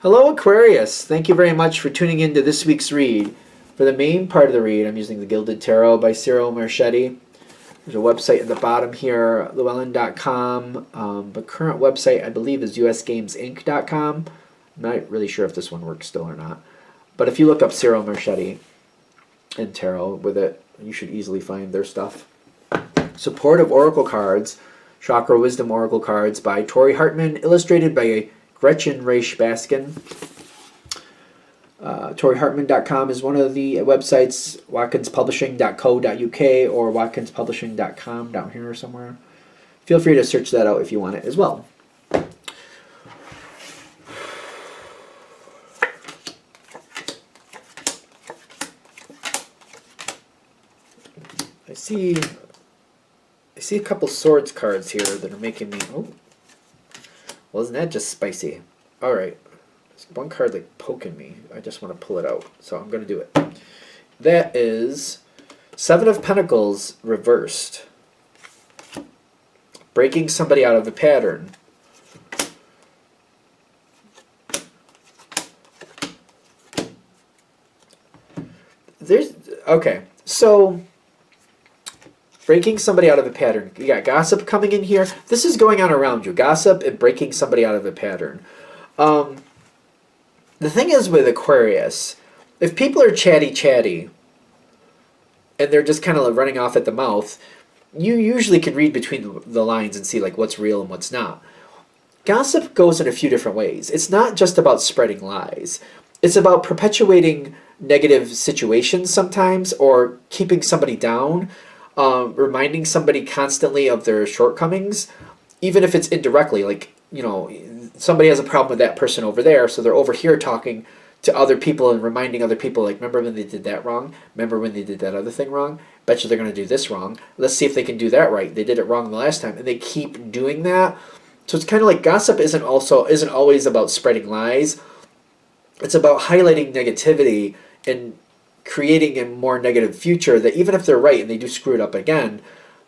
Hello, Aquarius. Thank you very much for tuning in to this week's read. For the main part of the read, I'm using the Gilded Tarot by Cyril Marchetti. There's a website at the bottom here, llewellyn.com. The current website, I believe, is usgamesinc.com. I'm not really sure if this one works still or not. But if you look up Cyril Marchetti and tarot with it, you should easily find their stuff. Supportive Oracle Cards, Chakra Wisdom Oracle Cards by Tori Hartman, illustrated by Gretchen Raish Baskin. ToriHartman.com is one of the websites, watkinspublishing.co.uk or watkinspublishing.com down here somewhere. Feel free to search that out if you want it as well. I see a couple swords cards here that are making me... Oh, well, isn't that just spicy? All right. There's one card like poking me. I just want to pull it out, so I'm going to do it. That is Seven of Pentacles reversed. Breaking somebody out of a pattern. Okay, so breaking somebody out of a pattern. You got gossip coming in here. This is going on around you. Gossip and breaking somebody out of a pattern. The thing is with Aquarius, if people are chatty, and they're just kind of running off at the mouth, you usually can read between the lines and see like what's real and what's not. Gossip goes in a few different ways. It's not just about spreading lies. It's about perpetuating negative situations sometimes, or keeping somebody down, reminding somebody constantly of their shortcomings, even if it's indirectly. Like, you know, somebody has a problem with that person over there, so they're over here talking to other people and reminding other people, like, remember when they did that wrong? Remember when they did that other thing wrong? Bet you they're going to do this wrong. Let's see if they can do that right. They did it wrong the last time, and they keep doing that. So it's kind of like gossip isn't always about spreading lies. It's about highlighting negativity and creating a more negative future, that even if they're right and they do screw it up again,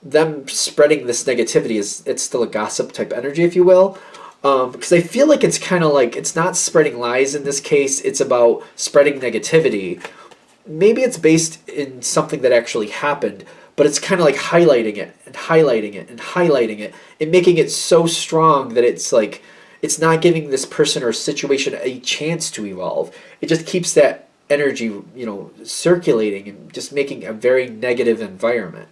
them spreading this negativity it's still a gossip type energy, if you will. Because I feel like it's kind of like, it's not spreading lies in this case, it's about spreading negativity. Maybe it's based in something that actually happened, but it's kind of like highlighting it and highlighting it and highlighting it and making it so strong that it's like, it's not giving this person or situation a chance to evolve. It just keeps that energy, you know, circulating and just making a very negative environment.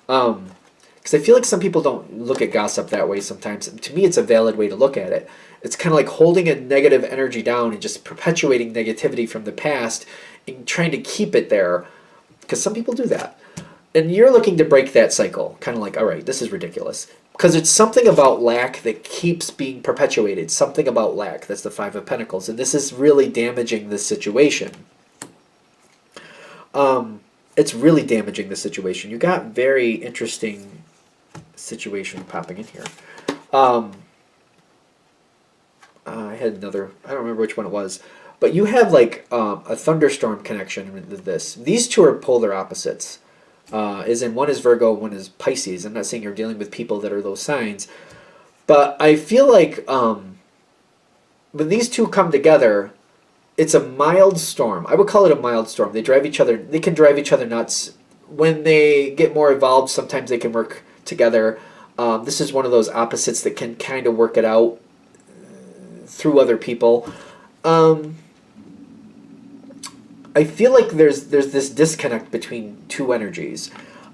Because I feel like some people don't look at gossip that way sometimes. To me, it's a valid way to look at it. It's kind of like holding a negative energy down and just perpetuating negativity from the past and trying to keep it there. Because some people do that. And you're looking to break that cycle. Kind of like, all right, this is ridiculous. Because it's something about lack that keeps being perpetuated. Something about lack. That's the Five of Pentacles. And this is really damaging this situation. It's really damaging the situation. You got very interesting situation popping in here. I had another, I don't remember which one it was, but you have like a thunderstorm connection with this. These two are polar opposites. As in, one is Virgo, one is Pisces. I'm not saying you're dealing with people that are those signs, but I feel like when these two come together, it's a mild storm. I would call it a mild storm. They can drive each other nuts. When they get more evolved, sometimes they can work together. This is one of those opposites that can kind of work it out through other people. I feel like there's this disconnect between two energies.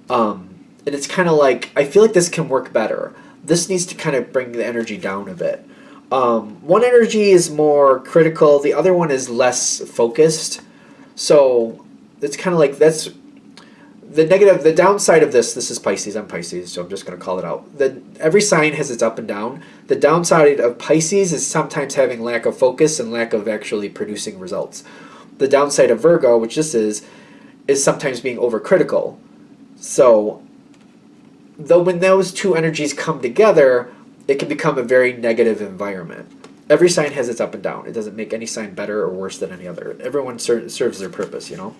And it's kind of like, I feel like this can work better. This needs to kind of bring the energy down a bit. One energy is more critical, the other one is less focused. So it's kind of like, that's the negative. The downside of this is Pisces. I'm Pisces, so I'm just going to call it out. Every sign has its up and down. The downside of Pisces is sometimes having lack of focus and lack of actually producing results. The downside of Virgo, which this is sometimes being overcritical. So though when those two energies come together, it can become a very negative environment. Every sign has its up and down. It doesn't make any sign better or worse than any other. Everyone serves their purpose, you know.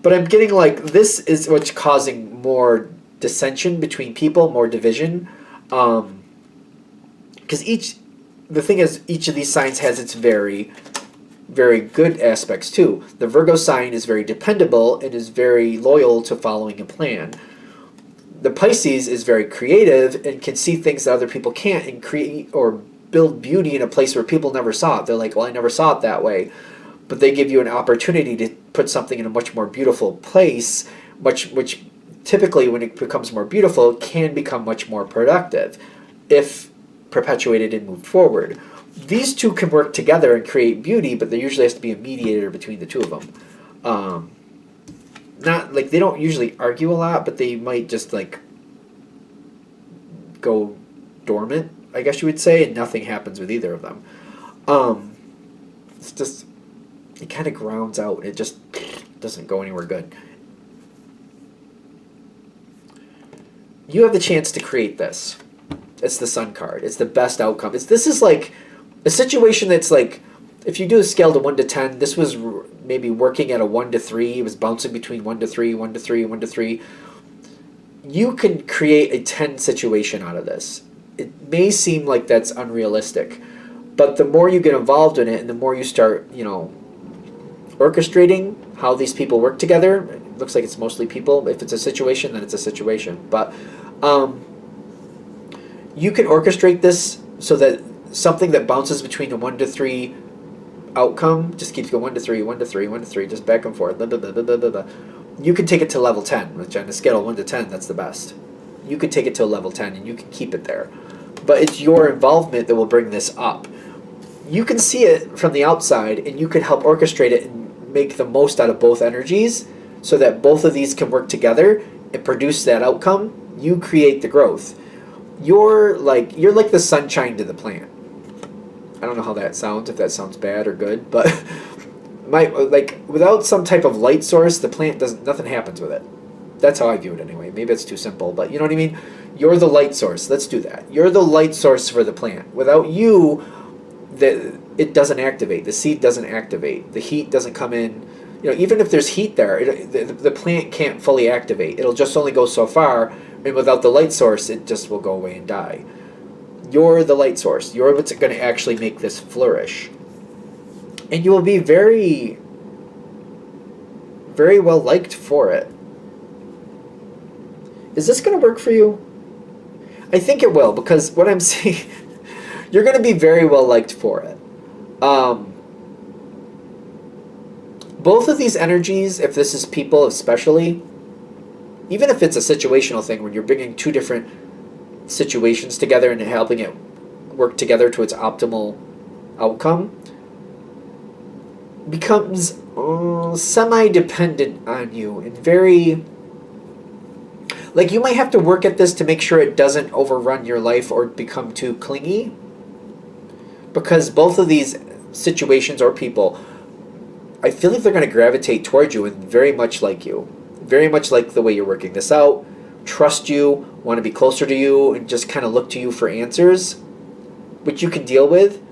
But I'm getting like, this is what's causing more dissension between people, more division. Because the thing is, each of these signs has its very very good aspects too. The Virgo sign is very dependable and is very loyal to following a plan. The Pisces is very creative and can see things that other people can't and create or build beauty in a place where people never saw it. They're like, well, I never saw it that way. But they give you an opportunity to put something in a much more beautiful place, which typically when it becomes more beautiful, it can become much more productive if perpetuated and moved forward. These two can work together and create beauty, but there usually has to be a mediator between the two of them. Not like they don't usually argue a lot, but they might just like go dormant, I guess you would say, and nothing happens with either of them. It's just, it kind of grounds out. It just doesn't go anywhere good. You have the chance to create this. It's the Sun card. It's the best outcome. This is like a situation that's like, if you do a scale to 1 to 10, this was maybe working at a 1 to 3. It was bouncing between 1 to 3, 1 to 3, 1 to 3. You can create a 10 situation out of this. It may seem like that's unrealistic, but the more you get involved in it and the more you start, orchestrating how these people work together, it looks like it's mostly people. If it's a situation, then it's a situation. But you can orchestrate this so that something that bounces between a 1 to 3 outcome just keeps going 1 to 3, 1 to 3, 1 to 3, just back and forth. Blah, blah, blah, blah, blah, blah. You can take it to level 10, which on a scale of 1 to 10, that's the best. You can take it to a level 10 and you can keep it there. But it's your involvement that will bring this up. You can see it from the outside and you can help orchestrate it and make the most out of both energies so that both of these can work together and produce that outcome. You create the growth. You're like the sunshine to the plant. I don't know how that sounds, if that sounds bad or good, but without some type of light source, the plant nothing happens with it. That's how I view it anyway. Maybe it's too simple, but you know what I mean? You're the light source. Let's do that. You're the light source for the plant. Without you, it doesn't activate. The seed doesn't activate. The heat doesn't come in. Even if there's heat there, the plant can't fully activate. It'll just only go so far, and without the light source, it just will go away and die. You're the light source. You're what's going to actually make this flourish. And you will be very, very well liked for it. Is this going to work for you? I think it will, because what I'm saying, you're going to be very well liked for it. Both of these energies, if this is people especially, even if it's a situational thing when you're bringing two different situations together and helping it work together to its optimal outcome, becomes semi-dependent on you and very... Like, you might have to work at this to make sure it doesn't overrun your life or become too clingy. Because both of these situations or people, I feel like they're going to gravitate towards you and very much like you. Very much like the way you're working this out, trust you, want to be closer to you, and just kind of look to you for answers, which you can deal with.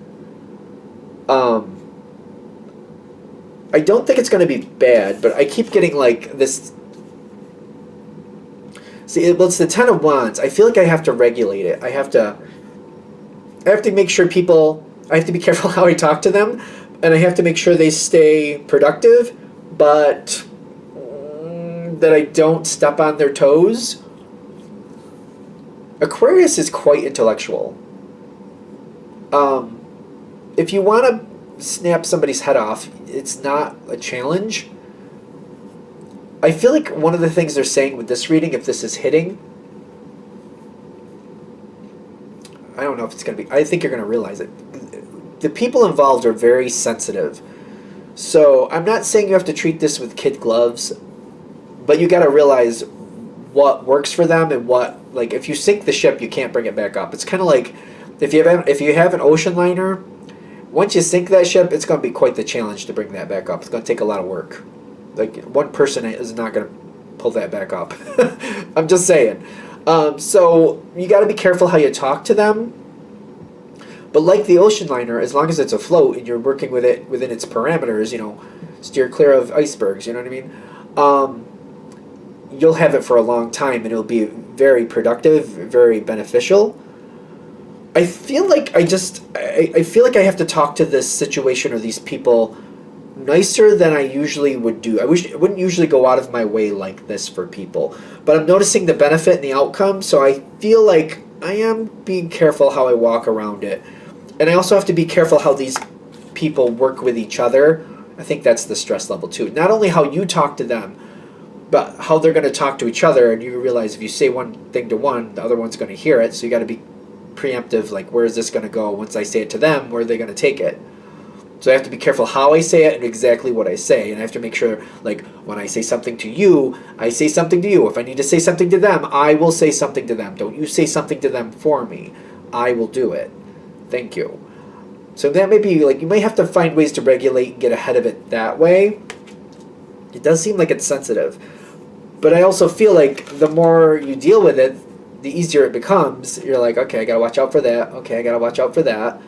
I don't think it's going to be bad, but I keep getting like this... See, it's the Ten of Wands. I feel like I have to regulate it. I have to make sure people... I have to be careful how I talk to them, and I have to make sure they stay productive, but that I don't step on their toes. Aquarius is quite intellectual. If you want to snap somebody's head off, it's not a challenge. I feel like one of the things they're saying with this reading, if this is hitting, I don't know if it's going to be... I think you're going to realize it. The people involved are very sensitive. So I'm not saying you have to treat this with kid gloves, but you got to realize what works for them and what... Like, if you sink the ship, you can't bring it back up. It's kind of like if you have an ocean liner, once you sink that ship, it's going to be quite the challenge to bring that back up. It's going to take a lot of work. Like, one person is not going to pull that back up. I'm just saying. So you got to be careful how you talk to them. But like the ocean liner, as long as it's afloat and you're working with it within its parameters, steer clear of icebergs, you know what I mean? You'll have it for a long time and it'll be very productive, very beneficial. I feel like I feel like I have to talk to this situation or these people nicer than I usually would do. I wouldn't usually go out of my way like this for people, but I'm noticing the benefit and the outcome, so I feel like I am being careful how I walk around it. And I also have to be careful how these people work with each other. I think that's the stress level too. Not only how you talk to them, but how they're going to talk to each other. And you realize if you say one thing to one, the other one's going to hear it. So you got to be preemptive, like where is this going to go once I say it to them? Where are they going to take it? So I have to be careful how I say it and exactly what I say. And I have to make sure, like, when I say something to you, I say something to you. If I need to say something to them, I will say something to them. Don't you say something to them for me. I will do it. Thank you. So that may be, like, you may have to find ways to regulate and get ahead of it that way. It does seem like it's sensitive. But I also feel like the more you deal with it, the easier it becomes. You're like, okay, I got to watch out for that. Okay, I got to watch out for that.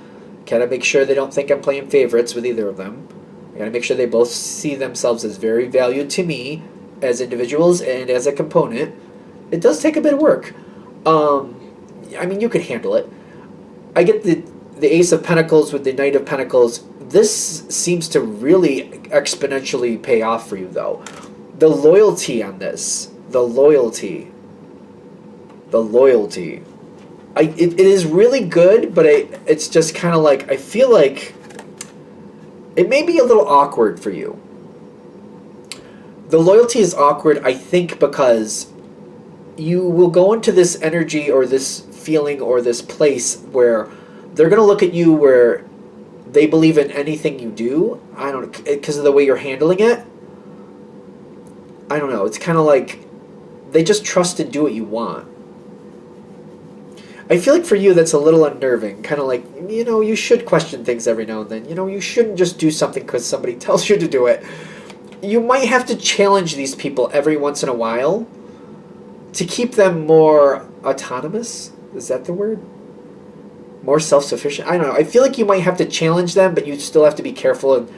Gotta make sure they don't think I'm playing favorites with either of them. I gotta make sure they both see themselves as very valued to me as individuals and as a component. It does take a bit of work. I mean, you could handle it. I get the Ace of Pentacles with the Knight of Pentacles. This seems to really exponentially pay off for you, though. The loyalty on this. The loyalty. It is really good, but it's just kind of like, I feel like it may be a little awkward for you. The loyalty is awkward, I think, because you will go into this energy or this feeling or this place where they're going to look at you where they believe in anything you do. I don't know, because of the way you're handling it. I don't know. It's kind of like they just trust and do what you want. I feel like for you that's a little unnerving, kind of like, you should question things every now and then. You shouldn't just do something because somebody tells you to do it. You might have to challenge these people every once in a while to keep them more autonomous. Is that the word? More self-sufficient? I don't know. I feel like you might have to challenge them, but you still have to be careful and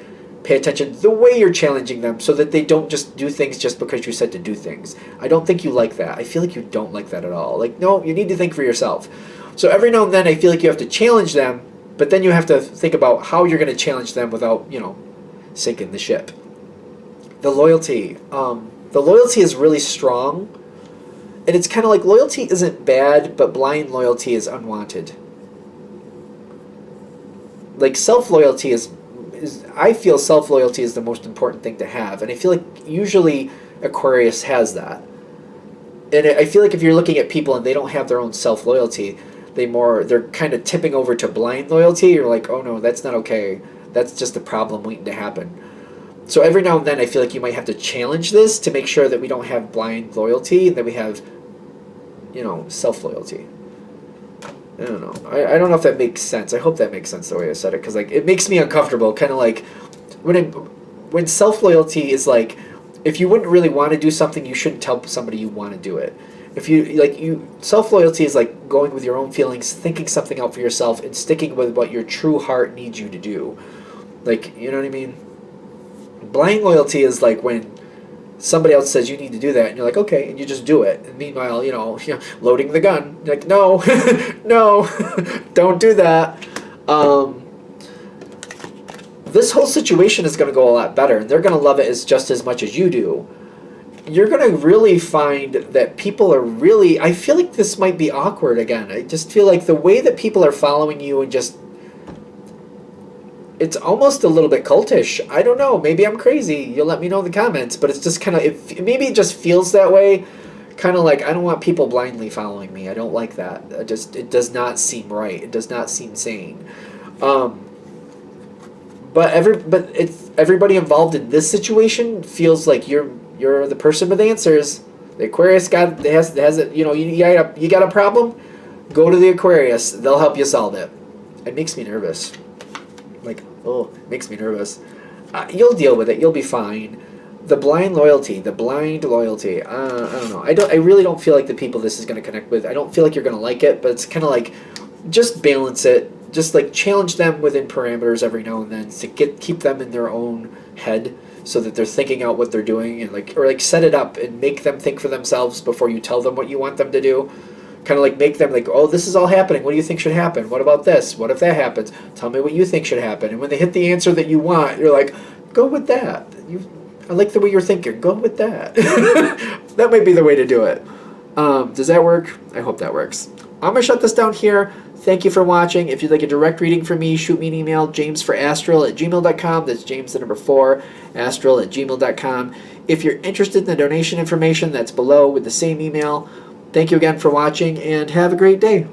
pay attention to the way you're challenging them so that they don't just do things just because you said to do things. I don't think you like that. I feel like you don't like that at all. Like, no, you need to think for yourself. So every now and then I feel like you have to challenge them, but then you have to think about how you're going to challenge them without, sinking the ship. The loyalty. The loyalty is really strong. And it's kind of like loyalty isn't bad, but blind loyalty is unwanted. Like self-loyalty is I feel self-loyalty is the most important thing to have. And I feel like usually Aquarius has that. And I feel like if you're looking at people and they don't have their own self-loyalty, they're kind of tipping over to blind loyalty. You're like, oh no, that's not okay. That's just a problem waiting to happen. So every now and then I feel like you might have to challenge this to make sure that we don't have blind loyalty and that we have, self-loyalty. I don't know. I don't know if that makes sense. I hope that makes sense the way I said it, because it makes me uncomfortable. Kind of like when self-loyalty is like, if you wouldn't really want to do something, you shouldn't tell somebody you want to do it. If self-loyalty is like going with your own feelings, thinking something out for yourself, and sticking with what your true heart needs you to do. Like, you know what I mean? Blind loyalty is like when somebody else says you need to do that, and you're like, okay, and you just do it. And meanwhile, loading the gun, you're like, no, no, don't do that. This whole situation is going to go a lot better, and they're going to love it just as much as you do. You're going to really find that people are really, I feel like this might be awkward again. I just feel like the way that people are following you and just, it's almost a little bit cultish. I don't know. Maybe I'm crazy. You'll let me know in the comments. But it's just kind of, maybe it just feels that way. Kind of like, I don't want people blindly following me. I don't like that. It does not seem right. It does not seem sane. But everybody involved in this situation feels like you're the person with answers. The Aquarius has it. You got a problem? Go to the Aquarius. They'll help you solve it. It makes me nervous. Like, oh, it makes me nervous. You'll deal with it. You'll be fine. The blind loyalty. I don't know. I really don't feel like the people this is going to connect with. I don't feel like you're going to like it, but it's kind of like, just balance it. Just like challenge them within parameters every now and then to keep them in their own head so that they're thinking out what they're doing, and or set it up and make them think for themselves before you tell them what you want them to do. Kind of like make them like, oh, this is all happening. What do you think should happen? What about this? What if that happens? Tell me what you think should happen. And when they hit the answer that you want, you're like, Go with that. I like the way you're thinking. Go with that. That might be the way to do it. Does that work? I hope that works. I'm going to shut this down here. Thank you for watching. If you'd like a direct reading from me, shoot me an email, jamesforastral@gmail.com. That's James the number 4, astral@gmail.com. If you're interested in the donation information, that's below with the same email. Thank you again for watching, and have a great day.